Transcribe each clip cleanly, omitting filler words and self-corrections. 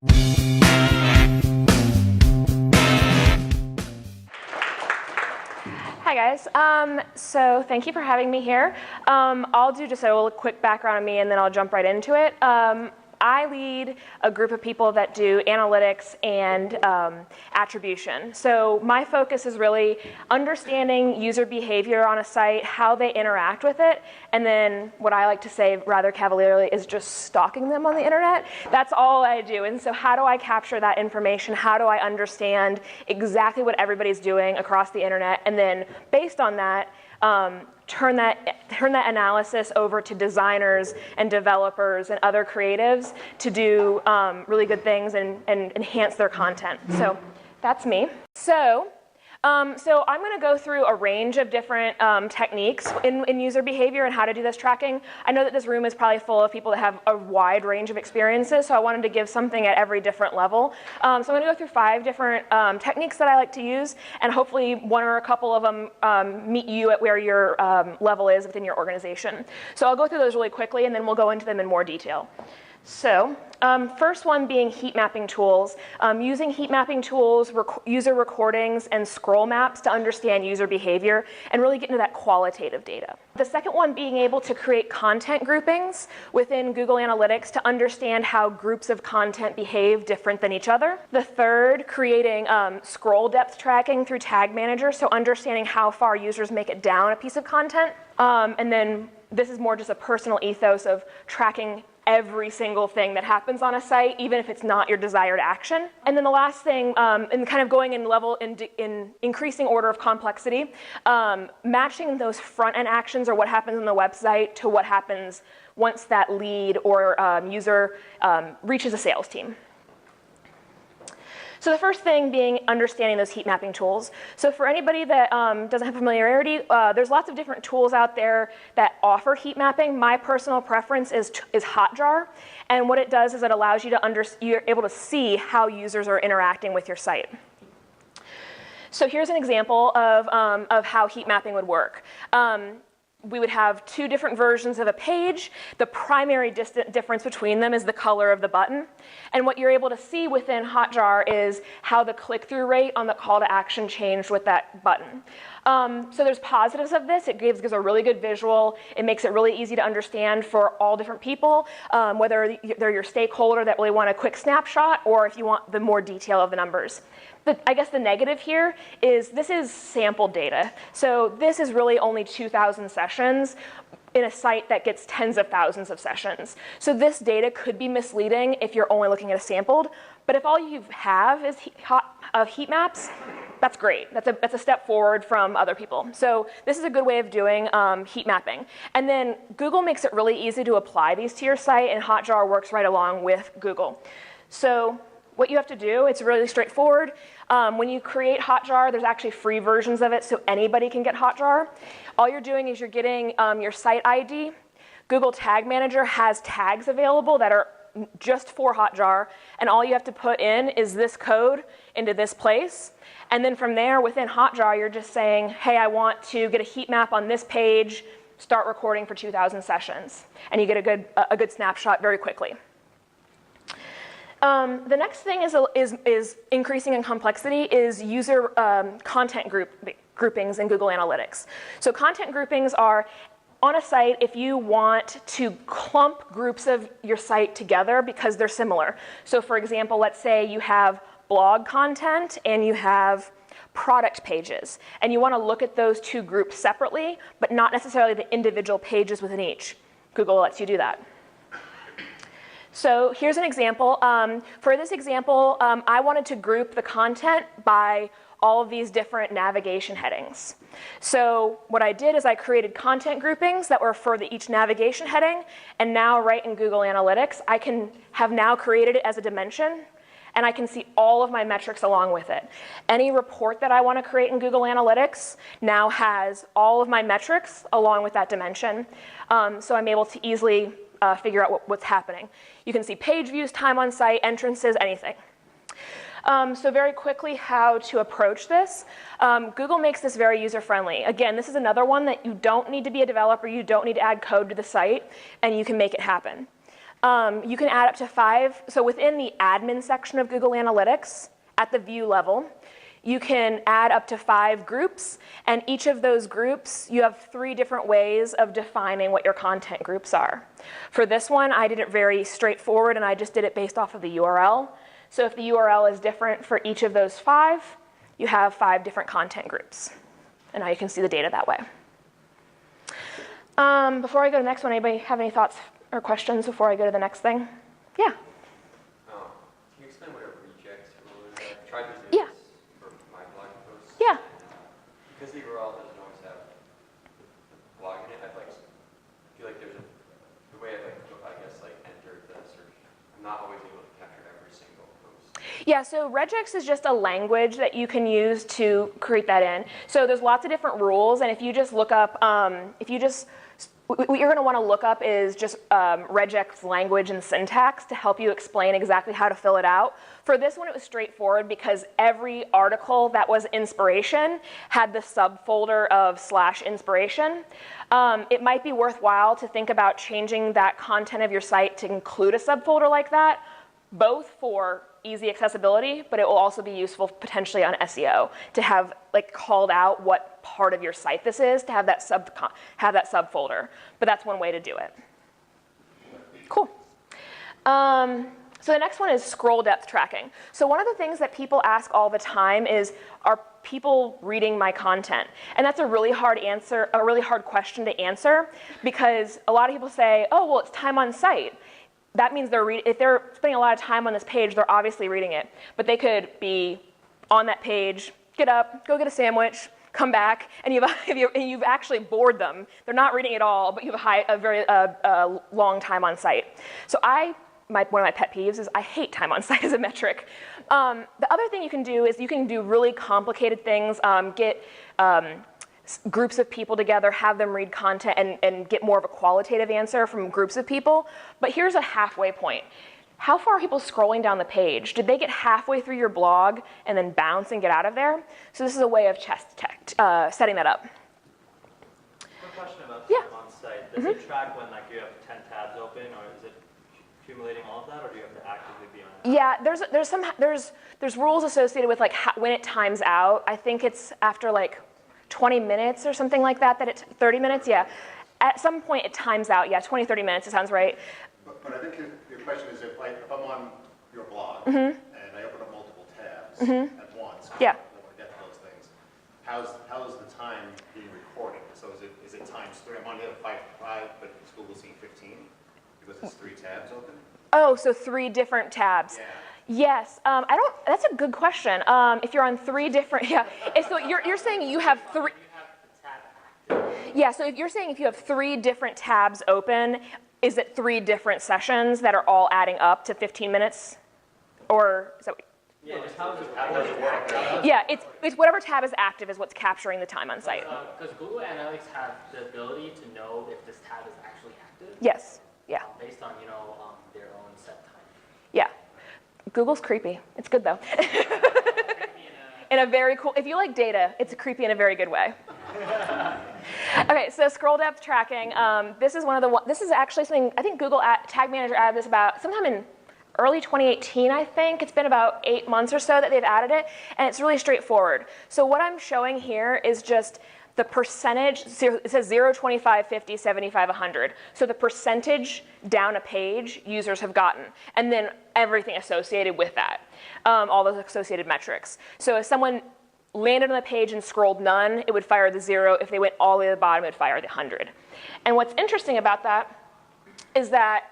Hi guys, so thank you for having me here. I'll do just a little quick background on me and then I'll jump right into it. I lead a group of people that do analytics and attribution. So my focus is really understanding user behavior on a site, how they interact with it, and then what I like to say rather cavalierly is just stalking them on the internet. That's all I do. And so how do I capture that information? How do I understand exactly what everybody's doing across the internet? And then based on that, turn that analysis over to designers and developers and other creatives to do really good things and enhance their content. So that's me. So I'm going to go through a range of different techniques in user behavior and how to do this tracking. I know that this room is probably full of people that have a wide range of experiences, so I wanted to give something at every different level. So I'm going to go through 5 different techniques that I like to use, and hopefully one or a couple of them meet you at where your level is within your organization. So I'll go through those really quickly, and then we'll go into them in more detail. So first one being heat mapping tools. Using heat mapping tools, user recordings, and scroll maps to understand user behavior and really get into that qualitative data. The second one being able to create content groupings within Google Analytics to understand how groups of content behave different than each other. The third, creating scroll depth tracking through Tag Manager, so understanding how far users make it down a piece of content. And then this is more just a personal ethos of tracking every single thing that happens on a site, even if it's not your desired action. And then the last thing, and kind of going in increasing order of complexity, matching those front-end actions or what happens on the website to what happens once that lead or user reaches a sales team. So the first thing being understanding those heat mapping tools. So for anybody that doesn't have familiarity, there's lots of different tools out there that offer heat mapping. My personal preference is Hotjar, and what it does is it allows you to you're able to see how users are interacting with your site. So here's an example of how heat mapping would work. We would have 2 different versions of a page. The primary difference between them is the color of the button. And what you're able to see within Hotjar is how the click-through rate on the call to action changed with that button. So there's positives of this. It gives a really good visual. It makes it really easy to understand for all different people, whether they're your stakeholder that really want a quick snapshot or if you want the more detail of the numbers. I guess the negative here is this is sample data. So this is really only 2,000 sessions in a site that gets tens of thousands of sessions. So this data could be misleading if you're only looking at a sampled, but if all you have is heat maps, that's great. That's a step forward from other people. So this is a good way of doing heat mapping. And then Google makes it really easy to apply these to your site, and Hotjar works right along with Google. So what you have to do, it's really straightforward. When you create Hotjar, there's actually free versions of it, so anybody can get Hotjar. All you're doing is you're getting your site ID. Google Tag Manager has tags available that are just for Hotjar, and all you have to put in is this code into this place. And then from there, within Hotjar, you're just saying, hey, I want to get a heat map on this page, start recording for 2,000 sessions. And you get a good snapshot very quickly. The next thing is increasing in complexity is user content groupings in Google Analytics. So content groupings are on a site if you want to clump groups of your site together because they're similar. So for example, let's say you have blog content and you have product pages, and you want to look at those 2 groups separately, but not necessarily the individual pages within each. Google lets you do that. So here's an example. For this example, I wanted to group the content by all of these different navigation headings. So what I did is I created content groupings that were for each navigation heading, and now right in Google Analytics, I can have now created it as a dimension, and I can see all of my metrics along with it. Any report that I want to create in Google Analytics now has all of my metrics along with that dimension, so I'm able to easily figure out what's happening. You can see page views, time on site, entrances, anything. So very quickly, how to approach this. Google makes this very user-friendly. Again, this is another one that you don't need to be a developer, you don't need to add code to the site, and you can make it happen. You can add up to 5. So within the admin section of Google Analytics, at the view level, you can add up to 5 groups, and each of those groups, you have 3 different ways of defining what your content groups are. For this one, I did it very straightforward, and I just did it based off of the URL. So if the URL is different for each of those 5, you have 5 different content groups. And now you can see the data that way. Before I go to the next one, anybody have any thoughts or questions before I go to the next thing? Yeah? Can you explain what a reject rule is? I tried to do this for my blog posts. Yeah. Because the URL doesn't always have the blog in it, I feel like there's the way I guess entered the search. I'm not always able to capture every single post. Yeah, so regex is just a language that you can use to create that in. So there's lots of different rules, and if you just look up, what you're going to want to look up is just regex language and syntax to help you explain exactly how to fill it out. For this one, it was straightforward because every article that was inspiration had the subfolder of /inspiration. It might be worthwhile to think about changing that content of your site to include a subfolder like that, both for easy accessibility, but it will also be useful potentially on SEO to have called out what part of your site this is, to have that subfolder. But that's one way to do it. Cool. So the next one is scroll depth tracking. So one of the things that people ask all the time is, are people reading my content? And that's a really hard question to answer, because a lot of people say, oh, well, it's time on site. That means if they're spending a lot of time on this page, they're obviously reading it. But they could be on that page, get up, go get a sandwich, come back, and you've actually bored them. They're not reading at all, but you have a very long time on site. So one of my pet peeves is I hate time on site as a metric. The other thing you can do is you can do really complicated things, get groups of people together, have them read content, and get more of a qualitative answer from groups of people. But here's a halfway point. How far are people scrolling down the page? Did they get halfway through your blog and then bounce and get out of there? So this is a way of setting that up. One question about time on site. Does it track when you have 10 tabs open, or is it accumulating all of that, or do you have to actively be on it? Yeah, there's rules associated with when it times out. I think it's after 20 minutes or something like that, 30 minutes, yeah. At some point it times out, yeah, 20, 30 minutes, it sounds right. But I think your question is if I'm on your blog and I open up multiple tabs at once, yeah. I don't want to get to those things, how is the time being recorded? So is it times 3? I'm on here 5, but is Google seeing 15 because it's 3 tabs open? Oh, so 3 different tabs. Yeah. Yes, that's a good question. If you're on 3 different, yeah. So you're saying you have 3. Yeah, so if you're saying if you have 3 different tabs open, is it 3 different sessions that are all adding up to 15 minutes? Or is that what? Yeah, just how does it work? Yeah, it's whatever tab is active is what's capturing the time on site. Because Google Analytics have the ability to know if this tab is actually active. Yes, yeah. Based on their own set time. Yeah. Google's creepy. It's good though. In a very cool, if you like data, it's creepy in a very good way. Okay, so scroll depth tracking. This is actually something, I think Google Tag Manager added this about sometime in early 2018, I think. It's been about 8 months or so that they've added it, and it's really straightforward. So what I'm showing here is just the percentage, it says 0, 25, 50, 75, 100. So the percentage down a page users have gotten, and then everything associated with that, all those associated metrics. So if someone landed on the page and scrolled none, it would fire the 0. If they went all the way to the bottom, it would fire the 100. And what's interesting about that is that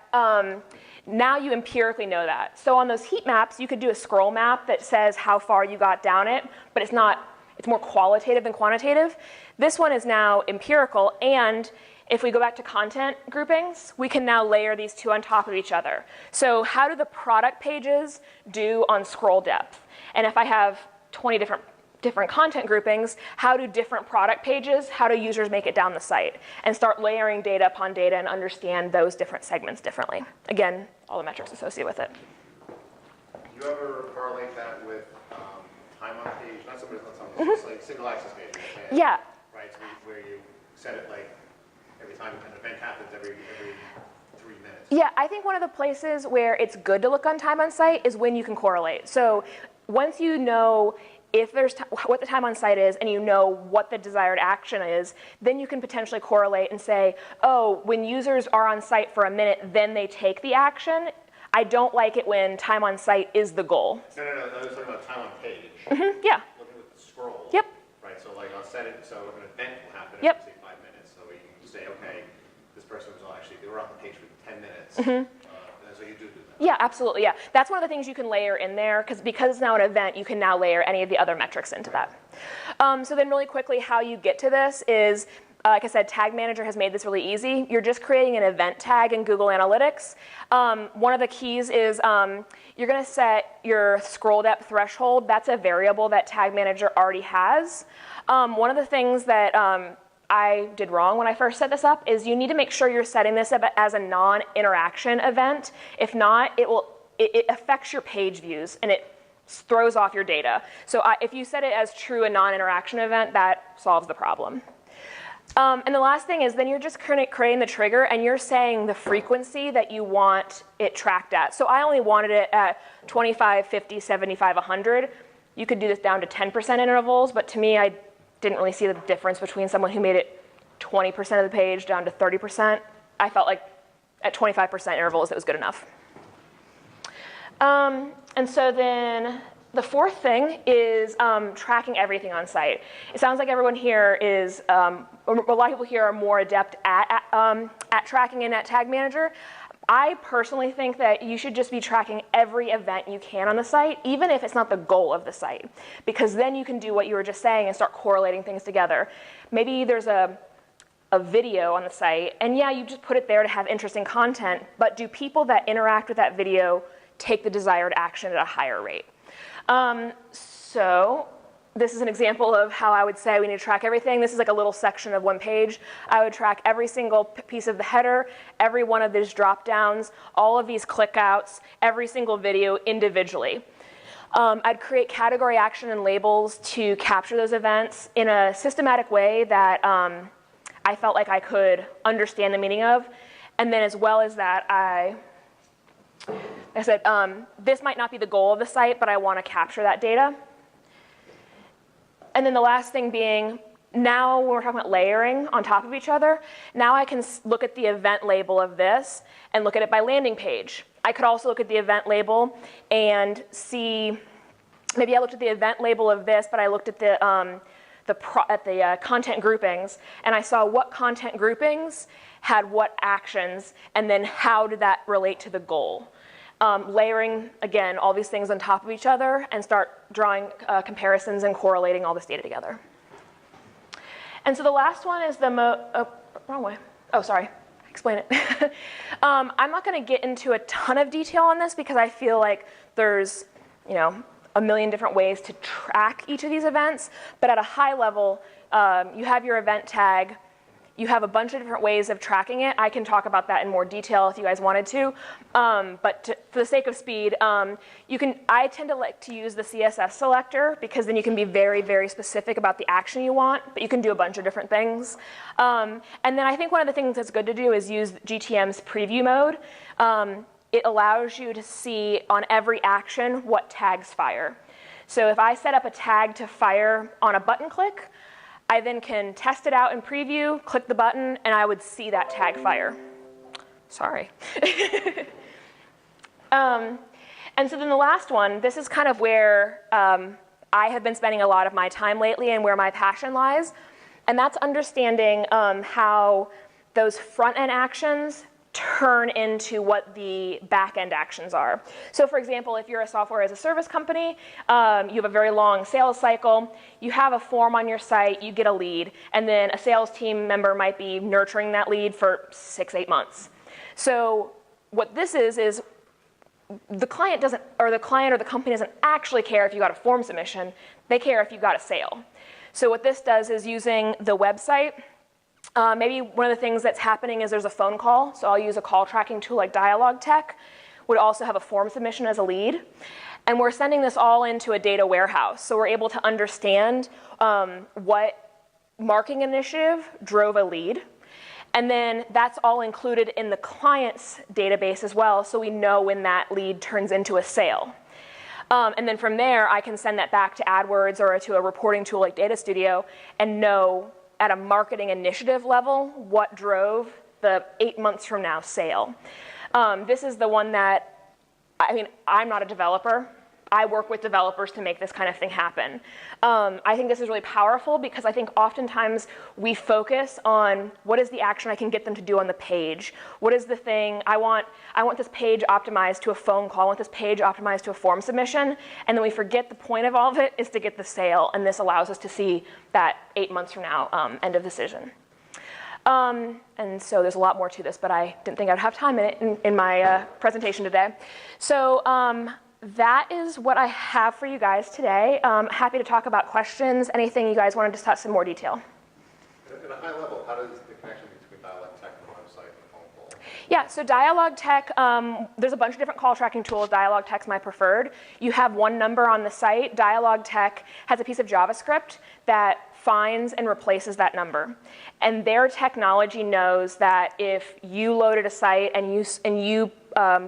now you empirically know that. So on those heat maps, you could do a scroll map that says how far you got down it, but it's more qualitative than quantitative. This one is now empirical, and if we go back to content groupings, we can now layer these 2 on top of each other. So how do the product pages do on scroll depth? And if I have 20 different content groupings, how do different product pages, how do users make it down the site? And start layering data upon data and understand those different segments differently. Again, all the metrics associated with it. Do you ever correlate that with time on page? Not just like single access page. Yeah. Right, so where you set it every time an event happens every 3 minutes Yeah, I think one of the places where it's good to look on time on site is when you can correlate. So once you know if there's what the time on site is and you know what the desired action is, then you can potentially correlate and say, oh, when users are on site for a minute, then they take the action. I don't like it when time on site is the goal. No, I was talking about time on page. Yeah. Looking at the scroll. Yep. Right, so like I'll set it so an event will happen Yep. in, say, 5 minutes. So you can say, okay, this person was actually, they were on the page for 10 minutes. So you do that. Yeah, absolutely, yeah. That's one of the things you can layer in there, because it's now an event, you can now layer any of the other metrics into that. So then really quickly, how you get to this is, like I said, Tag Manager has made this really easy. You're just creating an event tag in Google Analytics. One of the keys is you're going to set your scroll depth threshold. That's a variable that Tag Manager already has. One of the things that I did wrong when I first set this up is you need to make sure you're setting this up as a non-interaction event. If not, it affects your page views and it throws off your data. So if you set it as true a non-interaction event, that solves the problem. And the last thing is then you're just creating the trigger and you're saying the frequency that you want it tracked at. So I only wanted it at 25, 50, 75, 100. You could do this down to 10% intervals, but to me, I didn't really see the difference between someone who made it 20% of the page down to 30%. I felt like at 25% intervals, it was good enough. And so then the fourth thing is tracking everything on site. It sounds like everyone here is, a lot of people here are more adept at tracking in that Tag Manager. I personally think that you should just be tracking every event you can on the site, even if it's not the goal of the site, because then you can do what you were just saying and start correlating things together. Maybe there's a video on the site, and yeah, you just put it there to have interesting content, but do people that interact with that video take the desired action at a higher rate? So this is an example of how I would say we need to track everything. This is like a little section of one page. I would track every single piece of the header, every one of these drop downs, all of these click outs, every single video individually. I'd create category action and labels to capture those events in a systematic way that I felt like I could understand the meaning of. And then as well as that, I said, this might not be the goal of the site, but I want to capture that data. And then the last thing being, now when we're talking about layering on top of each other, now I can look at the event label of this and look at it by landing page. I could also look at the event label and see, maybe I looked at the event label of this, but I looked at the content groupings, and I saw what content groupings had what actions, and then how did that relate to the goal. Layering, again, all these things on top of each other and start drawing comparisons and correlating all this data together. And so the last one is the wrong way. Oh, sorry. Explain it. I'm not going to get into a ton of detail on this because I feel like there's, a million different ways to track each of these events. But at a high level, you have your event tag. You have a bunch of different ways of tracking it. I can talk about that in more detail if you guys wanted to. But for the sake of speed, I tend to like to use the Css Selector because then you can be very, very specific about the action you want, but you can do a bunch of different things. And then I think one of the things that's good to do is use GTM's preview mode. It allows you to see on every action what tags fire. So if I set up a tag to fire on a button click, I then can test it out in preview, click the button, and I would see that tag fire. Sorry. And so then the last one, this is kind of where I have been spending a lot of my time lately and where my passion lies. And that's understanding how those front-end actions turn into what the back-end actions are. So for example, if you're a software as a service company, you have a very long sales cycle, you have a form on your site, you get a lead, and then a sales team member might be nurturing that lead for 6-8 months. So what this is the client doesn't, or the client or the company doesn't actually care if you got a form submission, they care if you got a sale. So what this does is using the website, maybe one of the things that's happening is there's a phone call, so I'll use a call tracking tool like Dialog Tech, would also have a form submission as a lead. And we're sending this all into a data warehouse, so we're able to understand what marketing initiative drove a lead. And then that's all included in the client's database as well, so we know when that lead turns into a sale. And then from there, I can send that back to AdWords or to a reporting tool like Data Studio and know at a marketing initiative level what drove the 8 months from now sale. This is the one that, I mean, I'm not a developer. I work with developers to make this kind of thing happen. I think this is really powerful because I think oftentimes we focus on what is the action I can get them to do on the page. What is the thing, I want this page optimized to a phone call, I want this page optimized to a form submission, and then we forget the point of all of it is to get the sale, and this allows us to see that 8 months from now, end of decision. And so there's a lot more to this, but I didn't think I'd have time in my presentation today. So that is what I have for you guys today. Happy to talk about questions, anything you guys want to discuss in more detail. At a high level, how does the connection between Dialogue Tech and the website and phone call? Yeah, so Dialogue Tech, there's a bunch of different call tracking tools. Dialogue Tech's my preferred. You have one number on the site. Dialogue Tech has a piece of JavaScript that finds and replaces that number. And their technology knows that if you loaded a site and you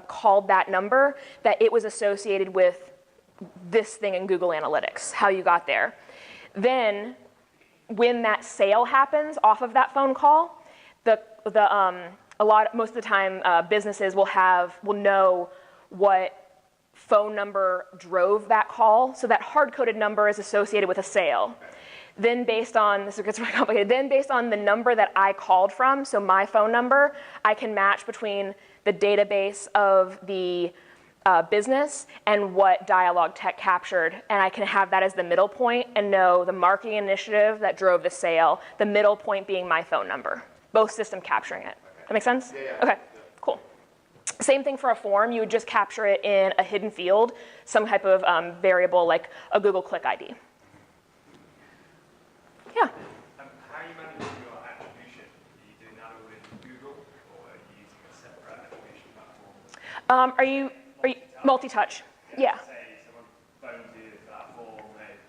called that number, that it was associated with this thing in Google Analytics, how you got there. Then when that sale happens off of that phone call, most of the time businesses will know what phone number drove that call. So that hard-coded number is associated with a sale. Then based on, this gets really complicated, then based on the number that I called from, so my phone number, I can match between the database of the business and what Dialogue Tech captured, and I can have that as the middle point and know the marketing initiative that drove the sale, the middle point being my phone number, both systems capturing it. That make sense? Yeah. Okay, cool. Same thing for a form. You would just capture it in a hidden field, some type of variable like a Google Click ID. Yeah. How are you managing your attribution? Are you doing that all in Google, or are you using a separate attribution platform? Are you multi-touch? Yeah. Say someone phones you for that form, they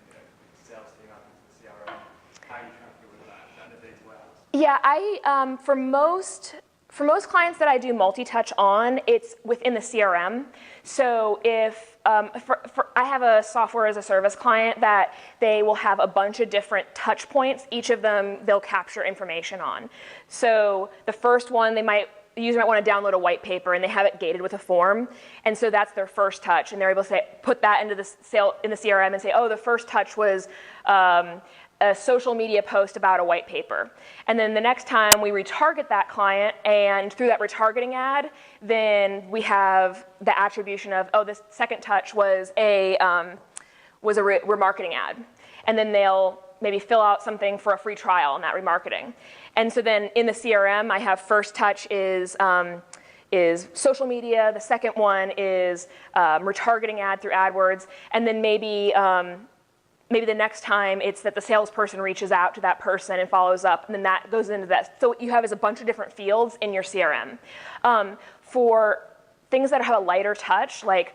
sales team up into the CRM. How are you tracking with that? Is that in the data warehouse? Yeah, for most clients that I do multi-touch on, it's within the CRM. So if I have a software as a service client that they will have a bunch of different touch points. Each of them they'll capture information on. So the first one, the user might want to download a white paper and they have it gated with a form. And so that's their first touch. And they're able to put that into the CRM and say, oh, the first touch was a social media post about a white paper. And then the next time we retarget that client, and through that retargeting ad, then we have the attribution of, oh, this second touch was a remarketing ad. And then they'll maybe fill out something for a free trial on that remarketing. And so then in the CRM, I have first touch is social media, the second one is retargeting ad through AdWords, and then maybe the next time it's that the salesperson reaches out to that person and follows up, and then that goes into that. So what you have is a bunch of different fields in your CRM. For things that have a lighter touch, like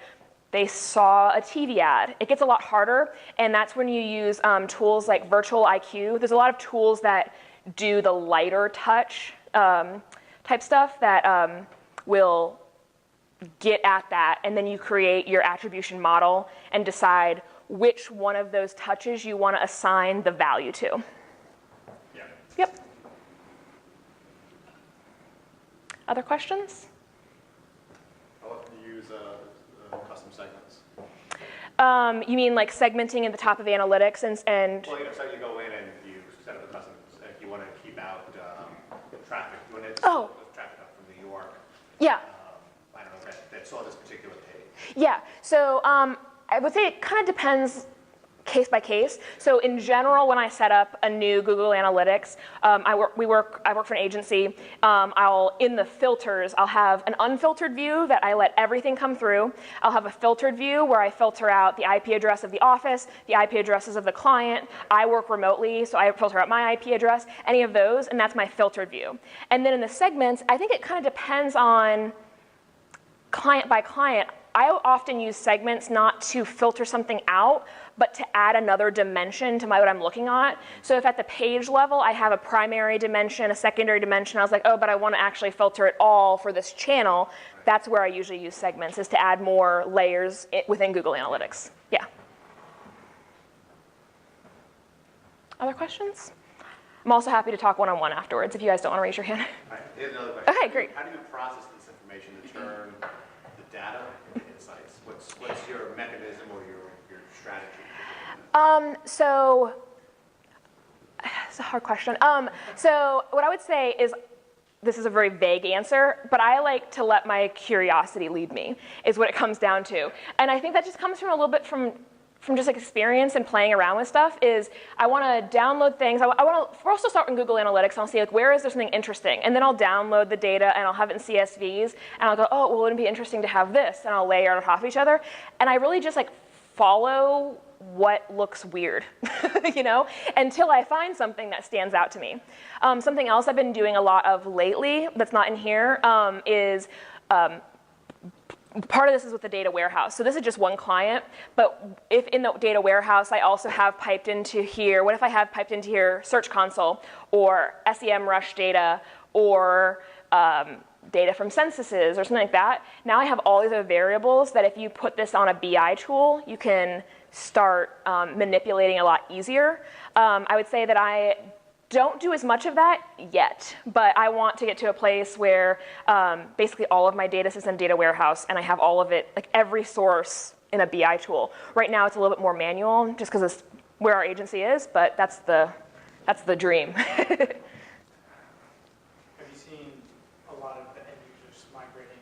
they saw a TV ad, it gets a lot harder, and that's when you use tools like Virtual IQ. There's a lot of tools that do the lighter touch type stuff that will get at that, and then you create your attribution model and decide which one of those touches you want to assign the value to. Yeah. Yep. Other questions? How often do you use custom segments? You mean like segmenting at the top of analytics and Well, so you go in and you set up a custom, if you want to keep out traffic, you want to traffic up from New York. Yeah. I don't know, that saw this particular page. Yeah, so I would say it kind of depends case by case. So in general, when I set up a new Google Analytics, I work for an agency. In the filters, I'll have an unfiltered view that I let everything come through. I'll have a filtered view where I filter out the IP address of the office, the IP addresses of the client. I work remotely, so I filter out my IP address, any of those, and that's my filtered view. And then in the segments, I think it kind of depends on client by client. often use segments not to filter something out, but to add another dimension to what I'm looking at. So if at the page level I have a primary dimension, a secondary dimension, I was like, oh, but I want to actually filter it all for this channel, that's where I usually use segments, is to add more layers within Google Analytics. Yeah. Other questions? I'm also happy to talk one-on-one afterwards if you guys don't want to raise your hand. All right, here's another question. Okay, great. How do you process this information to turn the data into insights? What's your mechanism or your strategy? So, it's a hard question. So what I would say is, this is a very vague answer, but I like to let my curiosity lead me, is what it comes down to. And I think that just comes from a little bit from just like experience and playing around with stuff. Is I want to download things. I want to first start in Google Analytics, and I'll see like, where is there something interesting, and then I'll download the data and I'll have it in CSVs, and I'll go, oh, well, wouldn't it be interesting to have this, and I'll layer it on top of each other, and I really just like follow what looks weird, you know, until I find something that stands out to me. Something else I've been doing a lot of lately that's not in here is part of this is with the data warehouse. So this is just one client, but if in the data warehouse I also have piped into here, what if I have piped into here Search Console or SEMrush data or data from censuses or something like that? Now I have all these other variables that if you put this on a BI tool, you can start manipulating a lot easier. I would say that I don't do as much of that yet, but I want to get to a place where basically all of my data sits in data warehouse and I have all of it, like every source in a BI tool. Right now it's a little bit more manual just because it's where our agency is, but that's the dream. Have you seen a lot of the end users migrating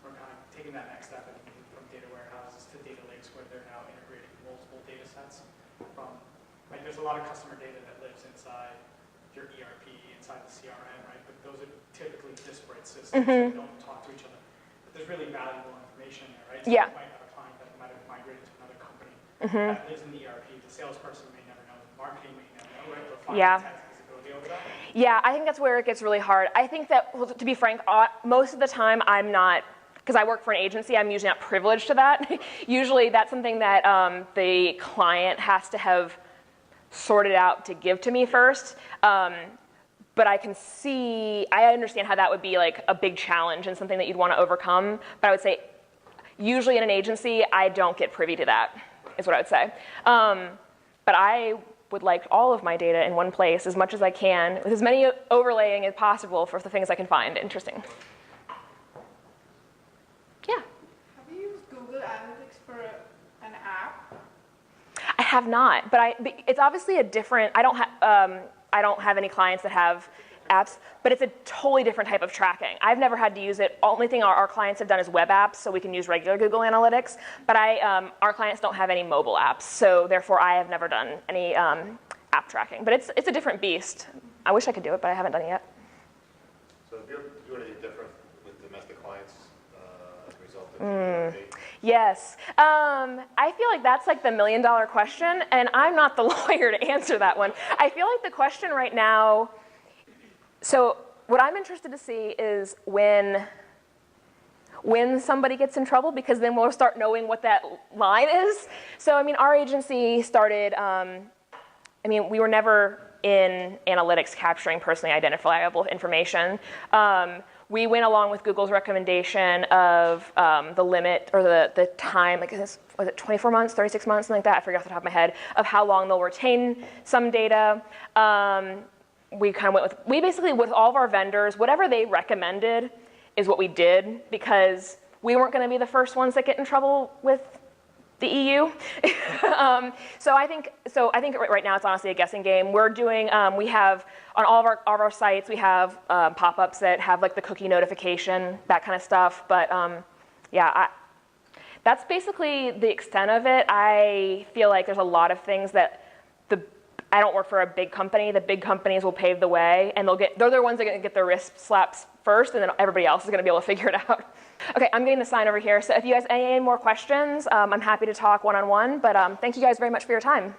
from kind of taking that next step and moving from data warehouses to data lakes where they're now integrating multiple data sets from, like there's a lot of customer data that lives inside your ERP, inside the CRM, right? But those are typically disparate systems that don't talk to each other. But there's really valuable information there, right? So Yeah. you might have a client that might have migrated to another company that lives in the ERP. The salesperson may never know. The marketing may never know, right? But finance has visibility over that. Yeah, I think that's where it gets really hard. I think that, well, to be frank, most of the time I'm not, because I work for an agency, I'm usually not privileged to that. Usually that's something that the client has to have sorted out to give to me first. But I understand how that would be like a big challenge and something that you'd want to overcome. But I would say, usually in an agency, I don't get privy to that, is what I would say. But I would like all of my data in one place as much as I can, with as many overlaying as possible for the things I can find interesting. Yeah? Have you used Google Analytics for an app? I have not, but it's obviously a different, I don't have any clients that have apps, but it's a totally different type of tracking. I've never had to use it. Only thing our clients have done is web apps, so we can use regular Google Analytics, but our clients don't have any mobile apps, so therefore I have never done any app tracking. But it's a different beast. I wish I could do it, but I haven't done it yet. So if you're doing anything different with domestic clients as a result of Yes. I feel like that's like the $1 million question, and I'm not the lawyer to answer that one. I feel like the question right now, so what I'm interested to see is when somebody gets in trouble, because then we'll start knowing what that line is. So, I mean, our agency started, we were never in analytics capturing personally identifiable information. We went along with Google's recommendation of the limit or the time, like was it 24 months, 36 months, something like that, I forget off the top of my head, of how long they'll retain some data. We kind of we basically, with all of our vendors, whatever they recommended is what we did, because we weren't going to be the first ones that get in trouble with the EU. So I think right now it's honestly a guessing game. We're doing, we have, on all of our sites, we have pop-ups that have like the cookie notification, that kind of stuff. But yeah, that's basically the extent of it. I feel like there's a lot of things that I don't work for a big company. The big companies will pave the way, and they're the ones that are going to get their wrist slaps first, and then everybody else is going to be able to figure it out. Okay, I'm getting the sign over here. So if you guys have any more questions, I'm happy to talk one-on-one, but thank you guys very much for your time.